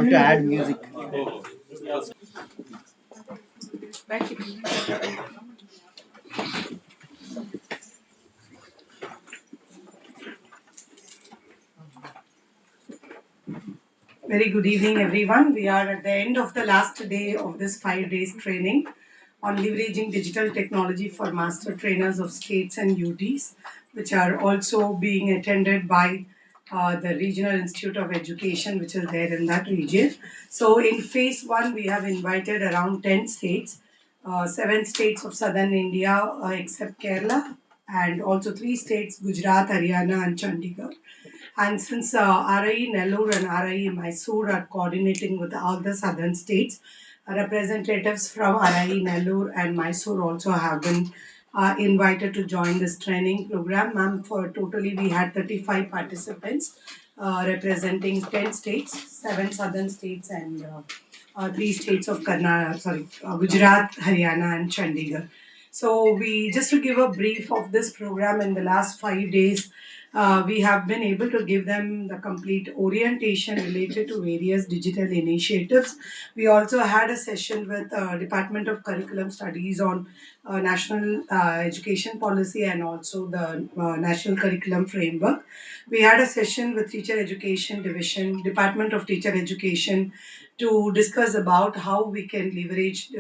To add music. Very good evening, everyone. We are at the end of the last day of this 5 days training on leveraging digital technology for master trainers of states and UTs, which are also being attended by the Regional Institute of Education, which is there in that region. So, in phase one, we have invited around 10 states, seven states of southern India, except Kerala, and also three states Gujarat, Haryana, and Chandigarh. And since RIE Nellore and RIE Mysore are coordinating with all the southern states, representatives from RIE Nellore and Mysore also have been invited to join this training program. Ma'am, for totally we had 35 participants representing 10 states, 7 southern states and three states of Gujarat, Haryana and Chandigarh. So we just to give a brief of this program in the last 5 days, we have been able to give them the complete orientation related to various digital initiatives. We also had a session with Department of Curriculum Studies on national education policy and also the national curriculum framework. We had a session with Teacher Education Division, Department of Teacher Education, to discuss about how we can leverage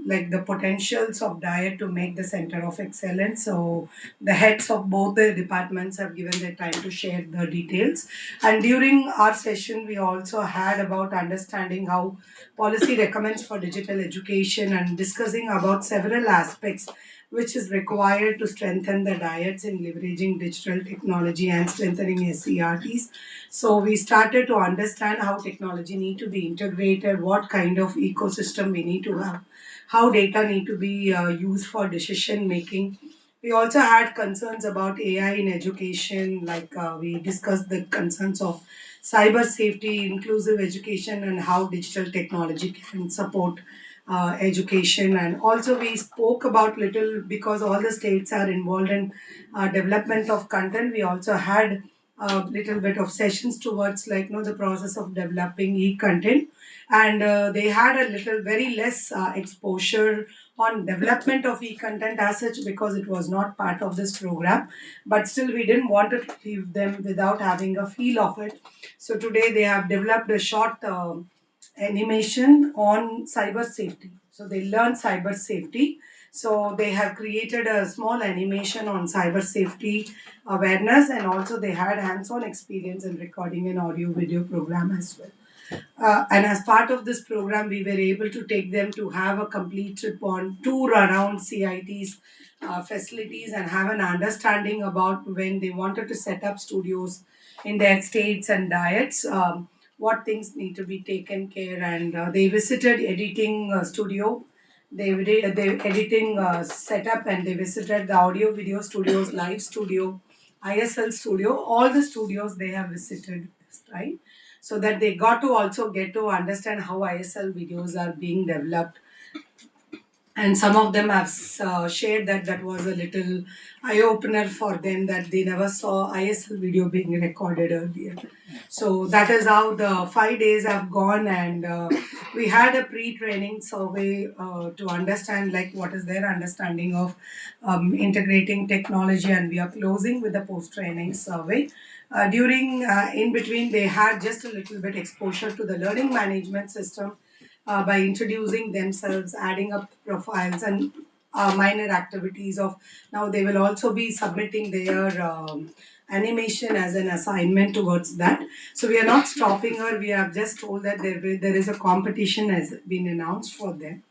like the potentials of diet to make the center of excellence. So the heads of both the departments have given their time to share the details. And during our session, we also had about understanding how policy recommends for digital education and discussing about several aspects which is required to strengthen the diets in leveraging digital technology and strengthening SERTs. So we started to understand how technology need to be integrated, what kind of ecosystem we need to have, how data need to be used for decision making. We also had concerns about AI in education, like we discussed the concerns of cyber safety, inclusive education, and how digital technology can support education. And also, we spoke about little because all the states are involved in development of content. We also had a little bit of sessions towards the process of developing e-content, and they had a little very less exposure on development of e-content as such because it was not part of this program, but still we didn't want to leave them without having a feel of it. So today they have developed a short animation on cyber safety. So they learn cyber safety. So they have created a small animation on cyber safety awareness, and also they had hands-on experience in recording an audio video program as well. And as part of this program, we were able to take them to have a complete trip on tour around CIT's facilities and have an understanding about when they wanted to set up studios in their states and diets, what things need to be taken care. And they visited editing studio. They editing setup, and they visited the audio video studios, live studio, ISL studio, all the studios they have visited this time, so that they got to also get to understand how ISL videos are being developed. And some of them have shared that that was a little eye opener for them, that they never saw ISL video being recorded earlier. So that is how the 5 days have gone, and we had a pre-training survey to understand like what is their understanding of integrating technology, and we are closing with the post-training survey. During in between, they had just a little bit exposure to the learning management system by introducing themselves, adding up profiles, and minor activities of now they will also be submitting their animation as an assignment towards that. So we are not stopping her. We have just told that there is a competition has been announced for them.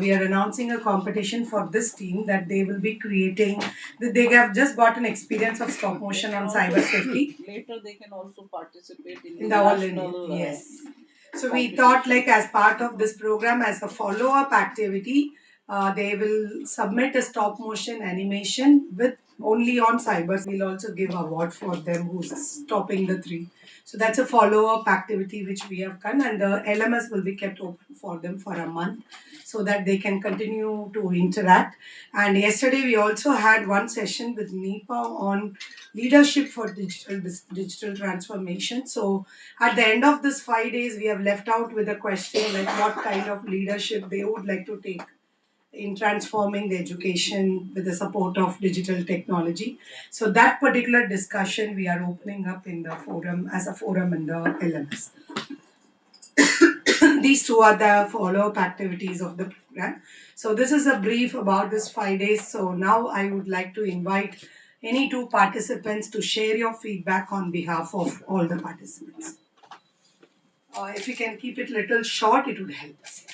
We are announcing a competition for this team that they will be creating. That they have just got an experience of stop motion on cyber safety. Later, they can also participate in In the the all national. India, yes. So we thought like as part of this program, as a follow-up activity, they will submit a stop motion animation with only on cyber. We'll also give award for them who's topping the three. So that's a follow-up activity which we have done, and the LMS will be kept open for them for a month so that they can continue to interact. And yesterday we also had one session with NEPA on leadership for digital transformation. So at the end of this 5 days, we have left out with a question like what kind of leadership they would like to take in transforming the education with the support of digital technology. So that particular discussion we are opening up in the forum as a forum in the LMS. These two are the follow-up activities of the program. So this is a brief about this 5 days. So now I would like to invite any two participants to share your feedback on behalf of all the participants. If you can keep it little short, it would help us.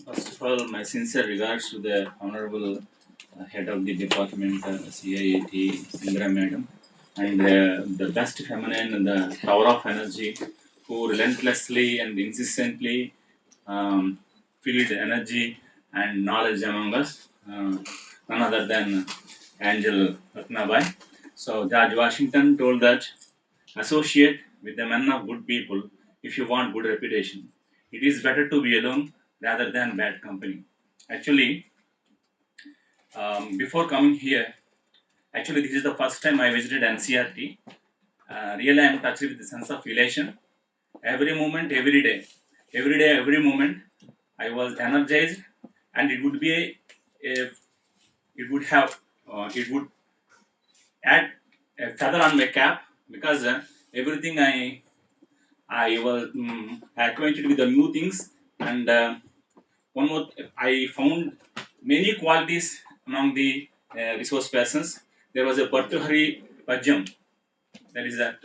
First of all, my sincere regards to the Honorable Head of the Department, CIET, Sindra Madam, and the best feminine and the tower of energy who relentlessly and insistently um, feed energy and knowledge among us. None other than Angel Ratnabai. So, George Washington told that associate with the men of good people if you want good reputation. It is better to be alone rather than bad company. Actually, before coming here, actually this is the first time I visited NCRT. Really, I am touched with the sense of elation. Every moment, every day, every moment, I was energized, and it would be it would have it would add a feather on my cap because everything I was acquainted with the new things, and one more I found many qualities among the resource persons. There was a Bhartahari Pajam, that is that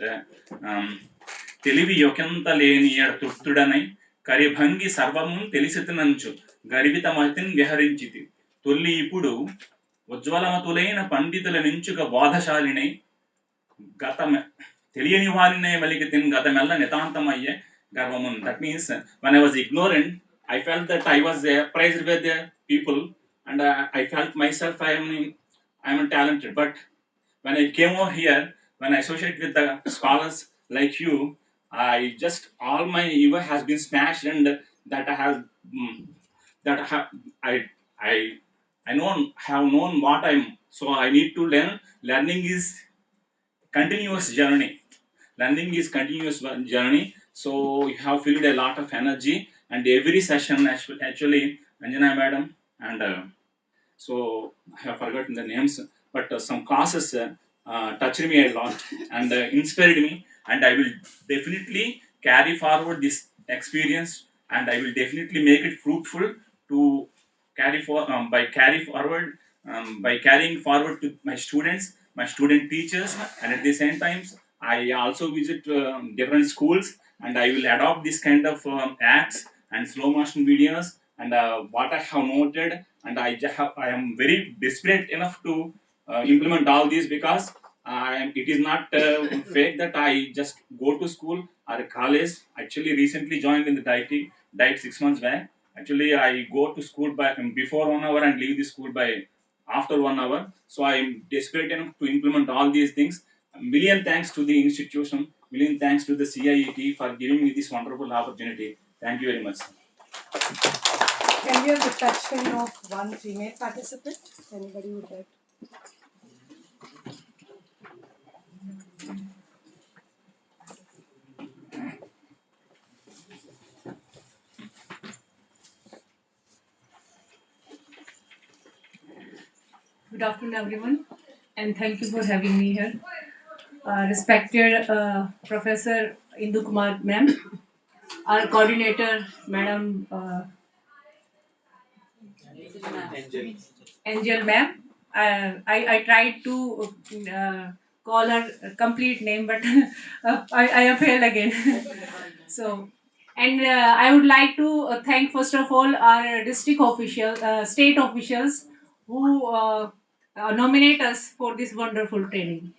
తెలివి యొకంత లేని ఎడ తృప్తుడనై కరిభంగి సర్వము తెలిసితనంచు గర్వితమతిన్ విహరించితి తొల్లి ఇప్పుడు ఉజ్వలమతులైన పండితుల నించుక బోధశాలినై గతం తెలియని వారినే వెలిగితిన్ గతమెల్ల నితాంతమయ్యే గర్వమున్. That means when I was ignorant, I felt that I was praised by the people, and I felt myself I am talented. But when I came over here, when I associate with the scholars like you, I just all my ego has been smashed, and that I have mm, that I have I I know have known what I'm. So I need to learn. Learning is continuous journey. Learning is continuous journey. So you have filled a lot of energy, and every session actually Anjana madam and so I have forgotten the names, but some classes touched me a lot and inspired me, and I will definitely carry forward this experience, and I will definitely make it fruitful to by carrying forward to my students, my student teachers, and at the same time, I also visit different schools, and I will adopt this kind of acts and slow motion videos, and what I have noted, and I am very desperate enough to implement all these because it is not fake that I just go to school or college. Actually, recently joined in the diet 6 months back. Actually, I go to school by before 1 hour and leave the school by after 1 hour. So I am desperate enough to implement all these things. A million thanks to the institution. Million thanks to the CIET for giving me this wonderful opportunity. Thank you very much. Can we have the touch pen of one female participant? Anybody would like? Good afternoon, everyone, and thank you for having me here. Respected Professor Indu Kumar ma'am, our coordinator, Madam Angel ma'am. I tried to call her complete name, but I failed again. So, and I would like to thank first of all our district official, state officials who nominate us for this wonderful training.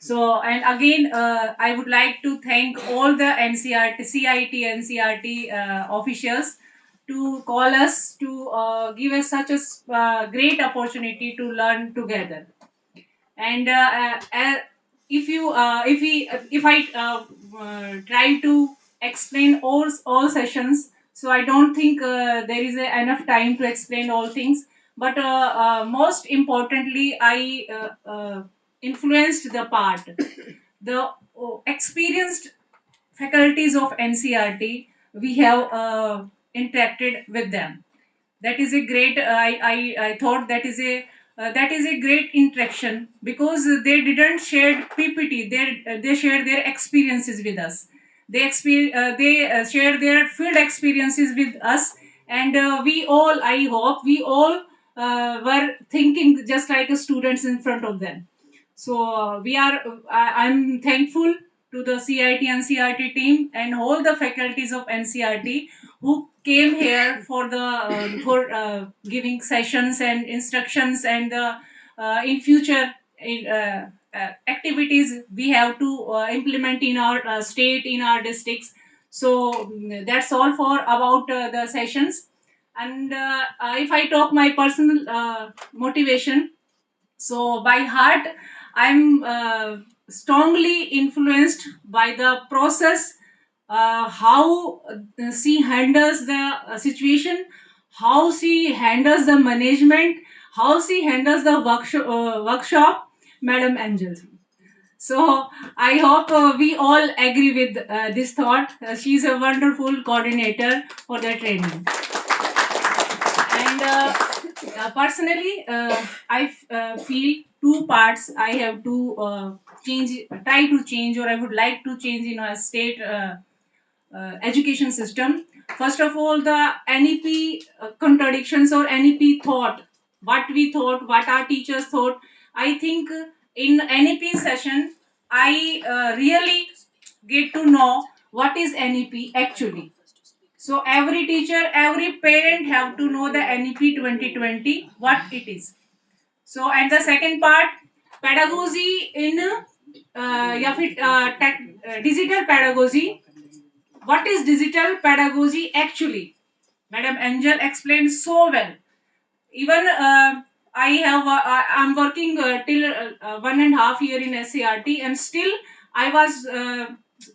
So, and again, I would like to thank all the NCRT, CIT, NCRT officials to call us to give us such a great opportunity to learn together. And if I try to explain all sessions, so I don't think there is enough time to explain all things. But most importantly, I influenced the part, the experienced faculties of NCRT. We have interacted with them. That is a great I thought that is a great interaction, because they didn't share PPT, they shared their experiences with us. They shared their field experiences with us. And we all, I hope we all were thinking just like students in front of them. So I'm thankful to the CIT NCRT team and all the faculties of NCRT who came here for the giving sessions and instructions, and in future activities we have to implement in our state, in our districts. So that's all for about the sessions. And if I talk my personal motivation, so by heart, I'm strongly influenced by the process, how she handles the situation, how she handles the management, how she handles the workshop, Madam Angel. So I hope we all agree with this thought. She's a wonderful coordinator for the training. And personally, I feel two parts I have to change, try to change, or I would like to change in our state education system. First of all, the NEP contradictions, or NEP thought, what we thought, what our teachers thought. I think in NEP session, I really get to know what is NEP actually. So every teacher, every parent have to know the NEP 2020, what it is. So, and the second part, pedagogy in digital pedagogy. What is digital pedagogy actually? Madam Angel explained so well. Even I'm working till 1.5 year in SCRT, and still I was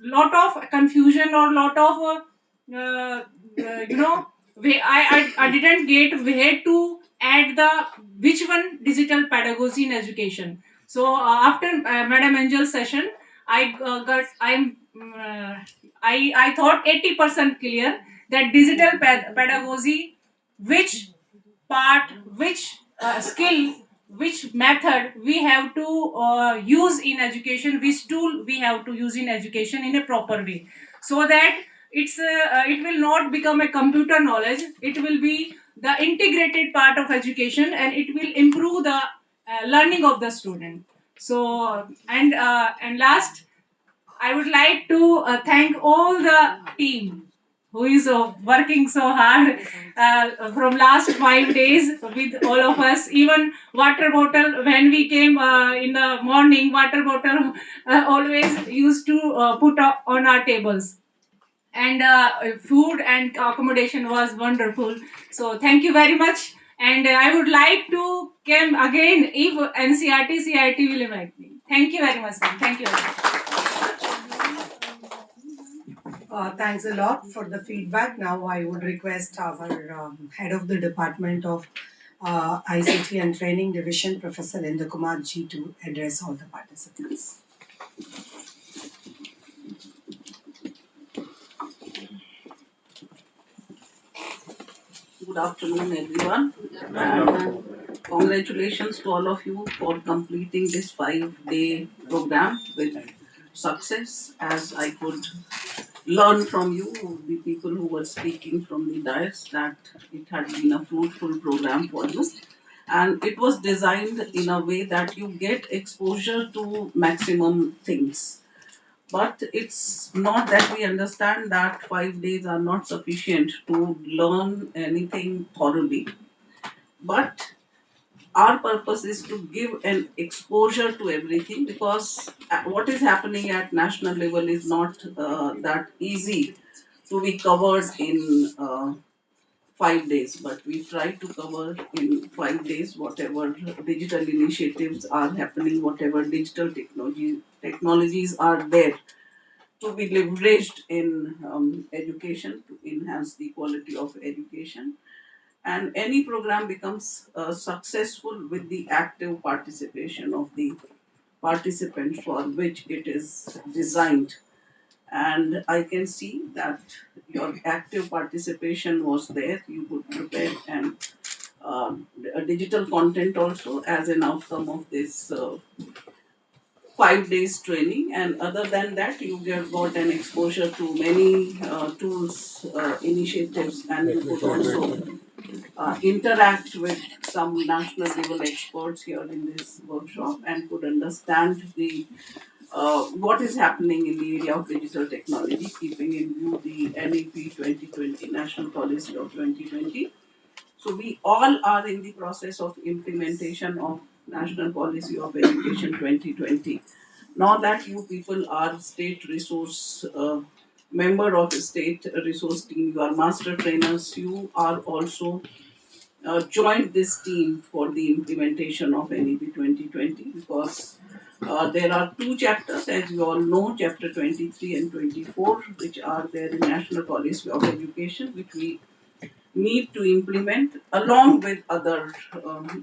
lot of confusion, or lot of you know, I didn't get where to add the which one digital pedagogy in education. So after Madam Angel's session, I thought 80% clear that digital pedagogy, which part, which skill, which method we have to use in education, which tool we have to use in education in a proper way, so that it will not become a computer knowledge. It will be the integrated part of education, and it will improve the learning of the student. So and last, I would like to thank all the team who is working so hard from last 5 days with all of us. Even water bottle, when we came in the morning, water bottle always used to put up on our tables. And food and accommodation was wonderful. So thank you very much. And I would like to come again if NCRT, CIT will invite me. Thank you very much, ma'am. Thank you very much. Thanks a lot for the feedback. Now I would request our head of the Department of ICT and Training Division, Professor Indrakumar Ji, to address all the participants. Good afternoon, everyone. And congratulations to all of you for completing this 5-day program with success. As I could learn from you, the people who were speaking from the dais, that it had been a fruitful program for you. And it was designed in a way that you get exposure to maximum things. But it's not that we understand that 5 days are not sufficient to learn anything thoroughly. But our purpose is to give an exposure to everything, because what is happening at national level is not that easy to be covered in 5 days, but we try to cover in 5 days whatever digital initiatives are happening, whatever digital technologies are there to be leveraged in education to enhance the quality of education. And any program becomes successful with the active participation of the participants for which it is designed. And I can see that your active participation was there. You could prepare and a digital content also as an outcome of this 5 days training. And other than that, you have got an exposure to many tools, initiatives, and you could also interact with some national level experts here in this workshop and could understand the what is happening in the area of digital technology, keeping in view the NEP 2020, National Policy of 2020. So we all are in the process of implementation of National Policy of Education 2020. Now that you people are state resource member of a state resource team, you are master trainers, you are also joined this team for the implementation of NEP 2020, because there are two chapters, as you all know, chapter 23 and 24, which are there in National Policy of Education, which we need to implement along with other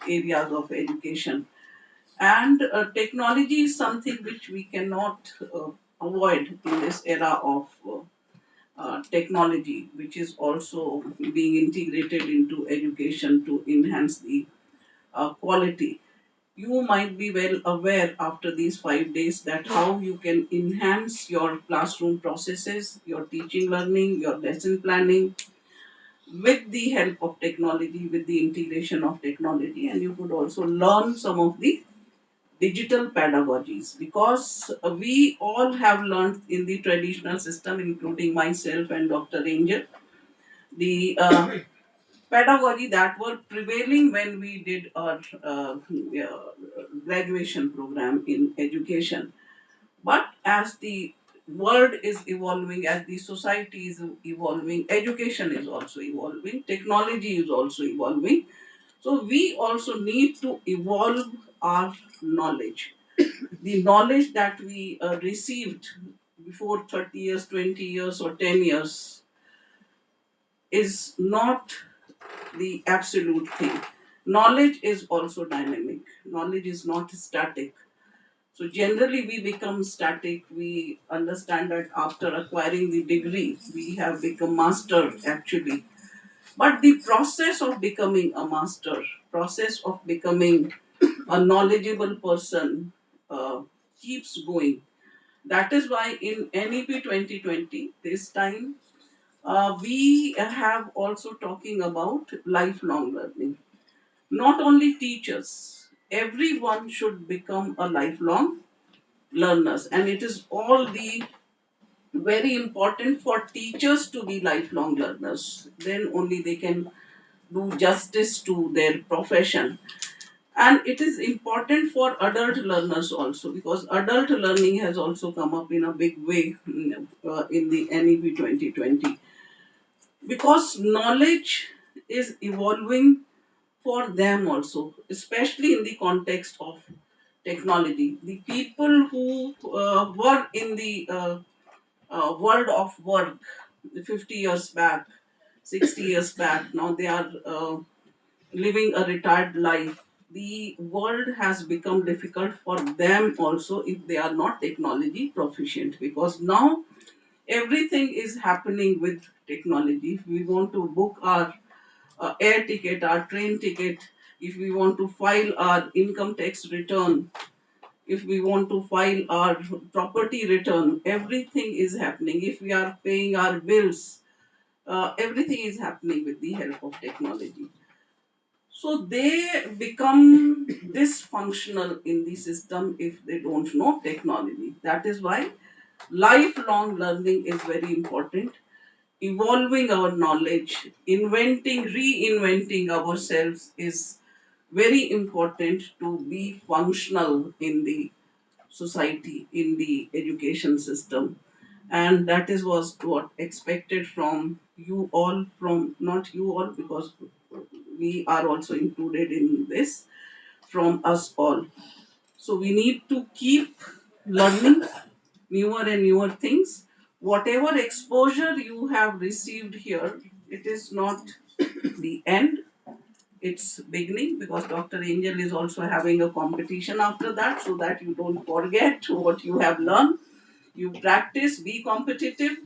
areas of education. And technology is something which we cannot avoid in this era of technology, which is also being integrated into education to enhance the quality. You might be well aware after these 5 days that how you can enhance your classroom processes, your teaching learning, your lesson planning with the help of technology, with the integration of technology, and you could also learn some of the digital pedagogies, because we all have learned in the traditional system, including myself and Dr. Angel, the pedagogy that were prevailing when we did our graduation program in education. But as the world is evolving, as the society is evolving, education is also evolving, technology is also evolving. So we also need to evolve our knowledge. The knowledge that we received before 30 years, 20 years, or 10 years is not the absolute thing. Knowledge is also dynamic, knowledge is not static. So, generally, we become static. We understand that after acquiring the degree, we have become master actually. But the process of becoming a master, process of becoming a knowledgeable person keeps going. That is why in NEP 2020, this time, we have also talking about lifelong learning. Not only teachers, everyone should become a lifelong learners, and it is all the very important for teachers to be lifelong learners. Then only they can do justice to their profession. And it is important for adult learners also, because adult learning has also come up in a big way in the NEP 2020, because knowledge is evolving for them also, especially in the context of technology. The people who were in the world of work 50 years back, 60 years back, now they are living a retired life. The world has become difficult for them also if they are not technology proficient, because now everything is happening with technology. If we want to book our air ticket, our train ticket, if we want to file our income tax return, if we want to file our property return, everything is happening. If we are paying our bills, everything is happening with the help of technology. So they become dysfunctional in the system if they don't know technology. That is why lifelong learning is very important. Evolving our knowledge, inventing, reinventing ourselves is very important to be functional in the society, in the education system. And that is was what expected from you all, from not you all because we are also included in this, from us all. So we need to keep learning newer and newer things. Whatever exposure you have received here, it is not the end, it's beginning, because Dr. Angel is also having a competition after that, so that you don't forget what you have learned. You practice, be competitive,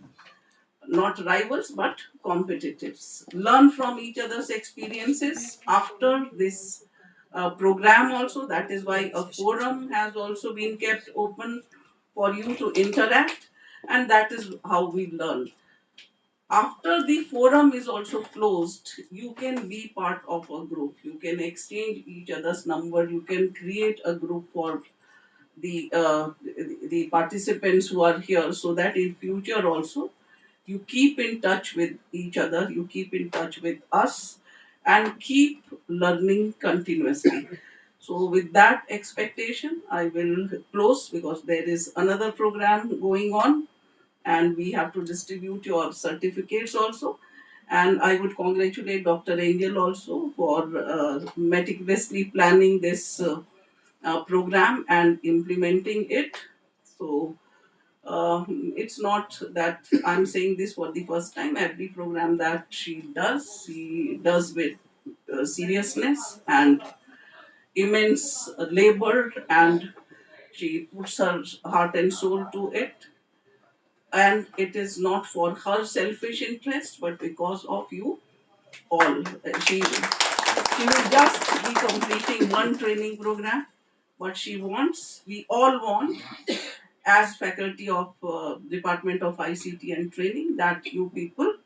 not rivals but competitors. Learn from each other's experiences after this program also. That is why a forum has also been kept open for you to interact, and that is how we learn. After the forum is also closed, you can be part of a group. You can exchange each other's number. You can create a group for the participants who are here, so that in future also you keep in touch with each other, you keep in touch with us, and keep learning continuously. So, with that expectation, I will close because there is another program going on and we have to distribute your certificates also. And I would congratulate Dr. Angel also for meticulously planning this program and implementing it. So, it's not that I'm saying this for the first time. Every program that she does with seriousness and immense labor, and she puts her heart and soul to it. And it is not for her selfish interest, but because of you all. She will just be completing one training program, but we all want, as faculty of Department of ICT and Training, that you people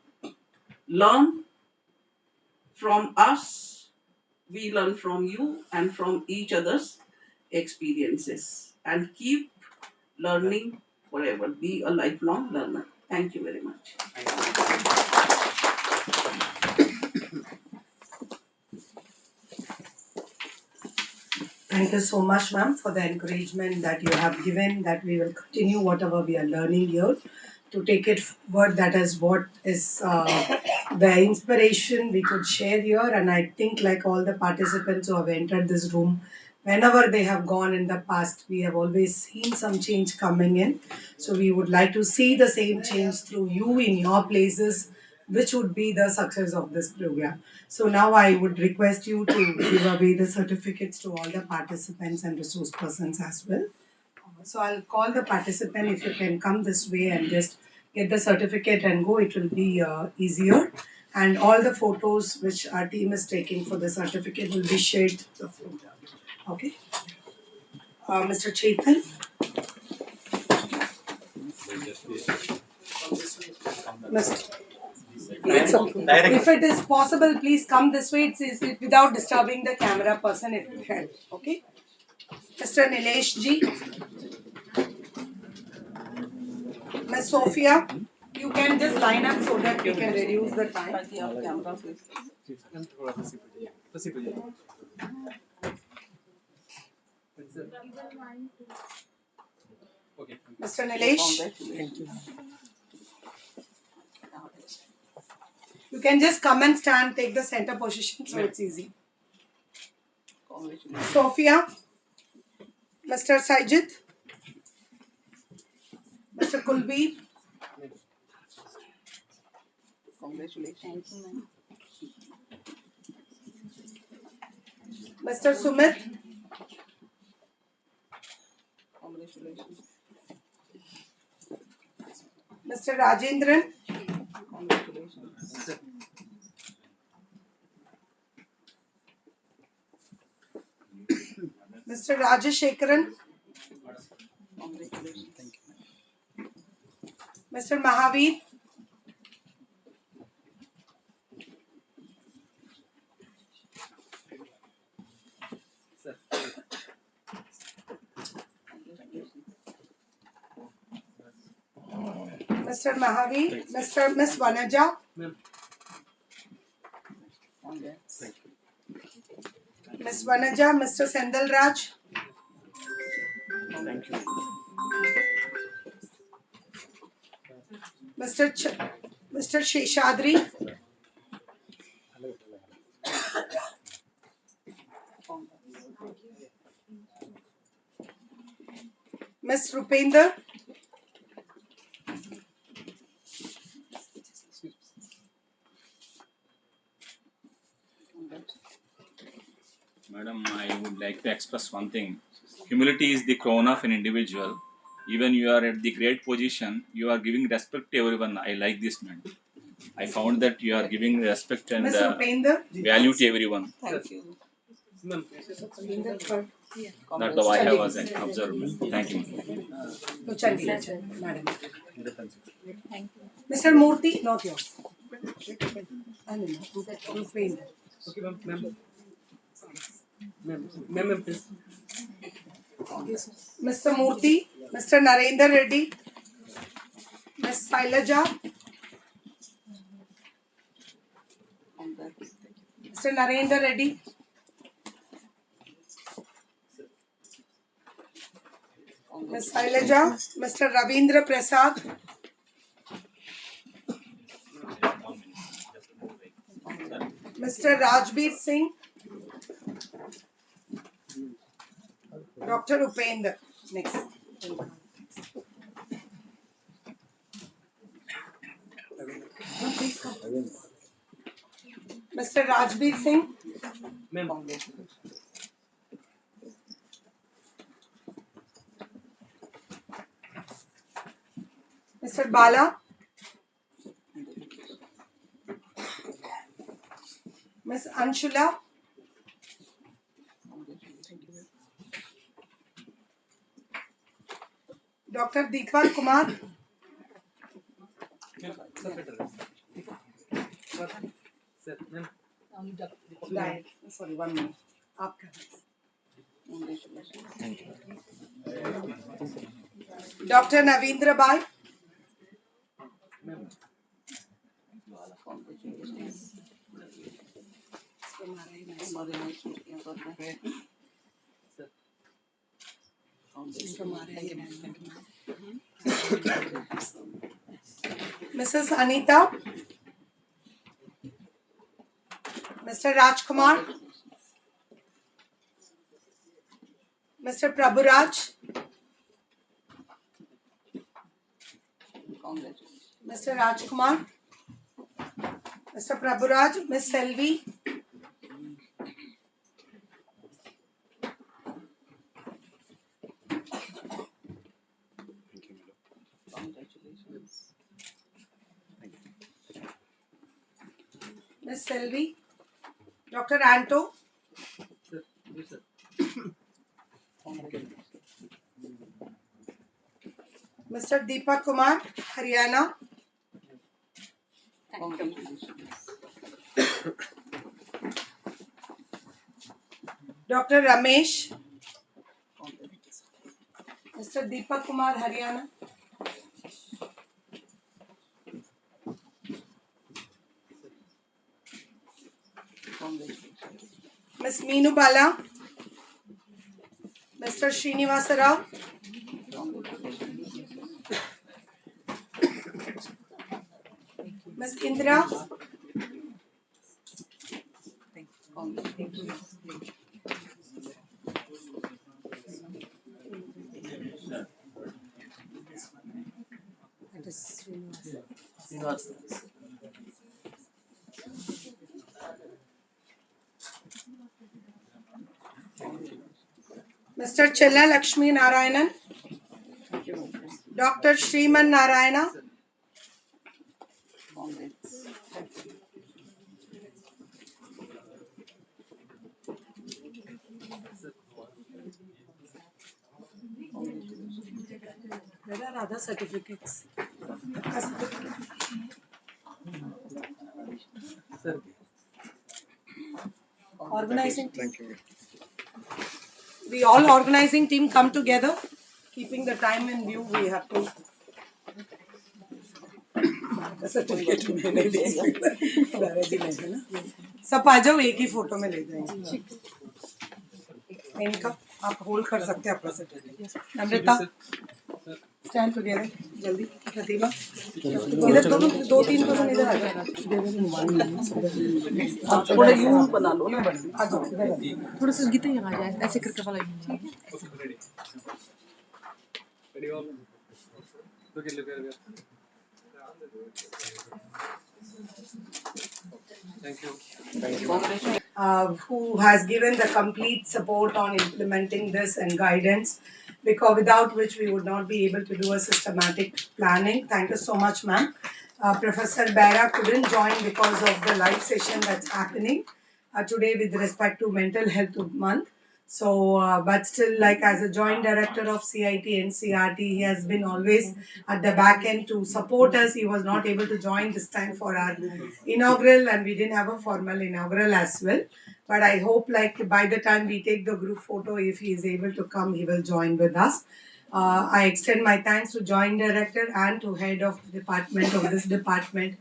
learn from us, we learn from you and from each other's experiences, and keep learning forever. Be a lifelong learner. Thank you very much. Thank you so much, ma'am, for the encouragement that you have given, that we will continue whatever we are learning here to take it forward. That is what is the inspiration we could share here. And I think, like all the participants who have entered this room, whenever they have gone in the past, we have always seen some change coming in. So we would like to see the same change through you in your places, which would be the success of this program. So now I would request you to give away the certificates to all the participants and resource persons as well. So I'll call the participant. If you can come this way and just get the certificate and go, it will be easier. And all the photos which our team is taking for the certificate will be shared to the program. Okay. Mr. Chetan. Mr. It's okay. If it is possible, please come this way. It's without disturbing the camera person if you can. Okay. Mr. Nilesh ji, Ms. Sophia, you can just line up so that we can reduce the time. Mr. Nilesh, you can just come and stand, take the center position so it's easy. Sophia, Mr. Sajid, Mr. Kulbeer, Congratulations. Mr. Sumit, Congratulations. Mr. Rajendran, Congratulations. Mr. Rajashekaran, Congratulations. Mr. Mahavir, Mr. Mahavir, Miss Vanaja, Congrats. Ms. Vanaja, Mr. Sendal Raj, Mr. Sheshadri, Ms. Rupender, Madam, I would like to express one thing. Humility is the crown of an individual. Even you are at the great position, you are giving respect to everyone. I like this, man. I found that you are giving respect and Ms. Rupender. value to everyone. Thank you. That's the way I was observed. Thank you. No, Chandigarh, madam. Mr. Murthy, not yours. Rupender. Mr. Murthy, Mr. Narendra Reddy, Ms. Sailaja, Mr. Narendra Reddy, Ms. Sailaja, Mr. Ravindra Prasad, Mr. Rajbir Singh, Dr. Upender. Next. Mr. Rajbir Singh, Mr. Bala, Ms. Anshula, Dr. Deepak Kumar, Diet. Sorry, 1 minute. Aapka. Dr. Navindra Bai, Mrs. Anita, Mr. Rajkumar, Mr. Prabhuraj, Mr. Rajkumar, Mr. Prabhuraj, Ms. Selvi, Ms. Selvi, Dr. Anto, Mr. Deepak Kumar, Haryana, Dr. Ramesh, Mr. Deepak Kumar, Haryana, Ms. Meenu Bala, Mr. Srinivasa Rao, Ms. Indra, Mr. Chella Lakshmi Narayanan, Dr. Shriman Narayana, Where are other certificates? Organizing team. We all organizing team come together, keeping the time in view. We have to. Certificate मैंने दे सब आ जाओ एक ही photo में ले जाएंगे मेनका आप hold कर सकते हैं अपना सेट। अमृता स्टैंड टुगेदर जल्दी। प्रतिभा इधर दो तीन पर्सन इधर आ जाओ। आप थोड़ा यू बना लो ना। आ जाओ इधर आ जाओ। थोड़ा सा गीता यहाँ आ जाए ऐसे करके वाला ठीक है। Who has given the complete support on implementing this and guidance, because without which we would not be able to do a systematic planning. Thank you so much, ma'am. Professor Bera couldn't join because of the live session that's happening today with respect to Mental Health Month. So, but still, like as a joint director of CIT and CRT, he has been always at the back end to support us. He was not able to join this time for our inaugural, and we didn't have a formal inaugural as well. But I hope, like by the time we take the group photo, if he is able to come, he will join with us. I extend my thanks to joint director and to head of department of this department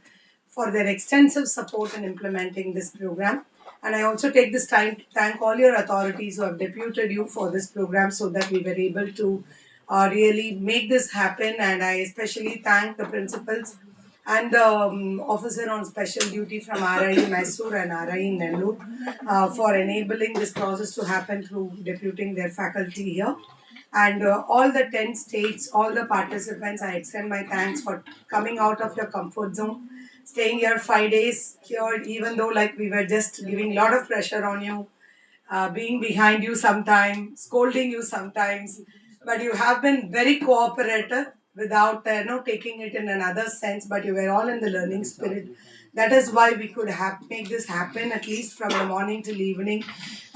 for their extensive support in implementing this program. And I also take this time to thank all your authorities who have deputed you for this program so that we were able to really make this happen. And I especially thank the principals and the officer on special duty from RI Mysore and RI Nellore for enabling this process to happen through deputing their faculty here. And all the 10 states, all the participants, I extend my thanks for coming out of your comfort zone, staying here 5 days here, even though like we were just giving a lot of pressure on you, being behind you sometimes, scolding you sometimes, but you have been very cooperative without taking it in another sense, but you were all in the learning spirit. That is why we could make this happen at least from the morning till evening.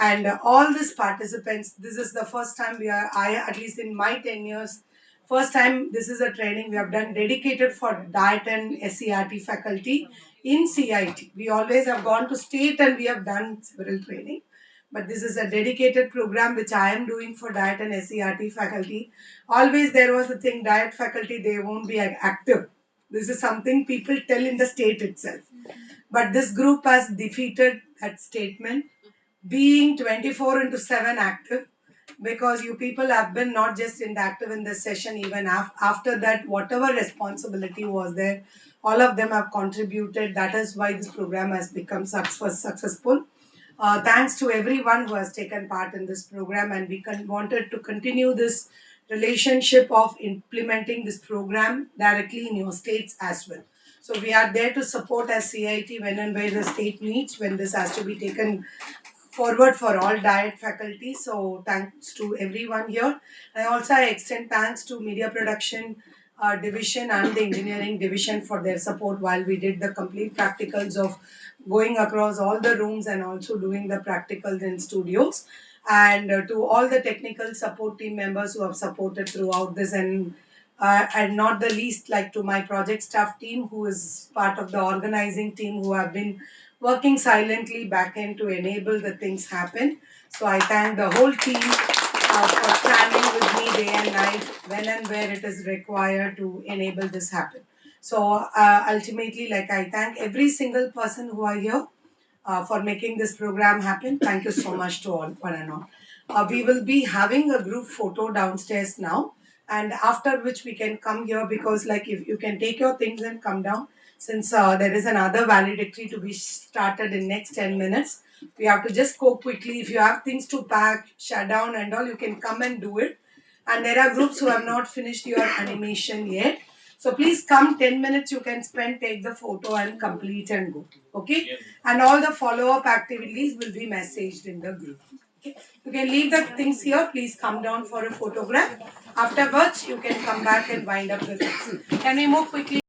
And all these participants, this is the first time at least in my 10 years, first time this is a training we have done dedicated for diet and SERT faculty in CIT. We always have gone to state and we have done several training. But this is a dedicated program which I am doing for diet and SERT faculty. Always there was a thing, diet faculty, they won't be active. This is something people tell in the state itself. But this group has defeated that statement, being 24 into 7 active, because you people have been not just active in this session, even after that, whatever responsibility was there, all of them have contributed. That is why this program has become successful. Thanks to everyone who has taken part in this program, and we wanted to continue this relationship of implementing this program directly in your states as well. So we are there to support as CIT when and where the state needs, when this has to be taken forward for all diet faculty. So thanks to everyone here. I also extend thanks to media production division and the engineering division for their support while we did the complete practicals of going across all the rooms and also doing the practicals in studios. And to all the technical support team members who have supported throughout this, and not the least, like to my project staff team who is part of the organizing team who have been working silently back end to enable the things happen. So I thank the whole team for standing with me day and night when and where it is required to enable this happen. So ultimately, like I thank every single person who are here for making this program happen. Thank you so much to all, one and all. We will be having a group photo downstairs now, and after which we can come here, because like if you can take your things and come down, since there is another valedictory to be started in next 10 minutes. We have to just go quickly. If you have things to pack, shut down and all, you can come and do it. And there are groups who have not finished your animation yet. So please come 10 minutes you can spend, take the photo and complete and go. Okay? Yes. And all the follow-up activities will be messaged in the group. Okay? You can leave the things here. Please come down for a photograph. Afterwards, you can come back and wind up the things. Can we move quickly?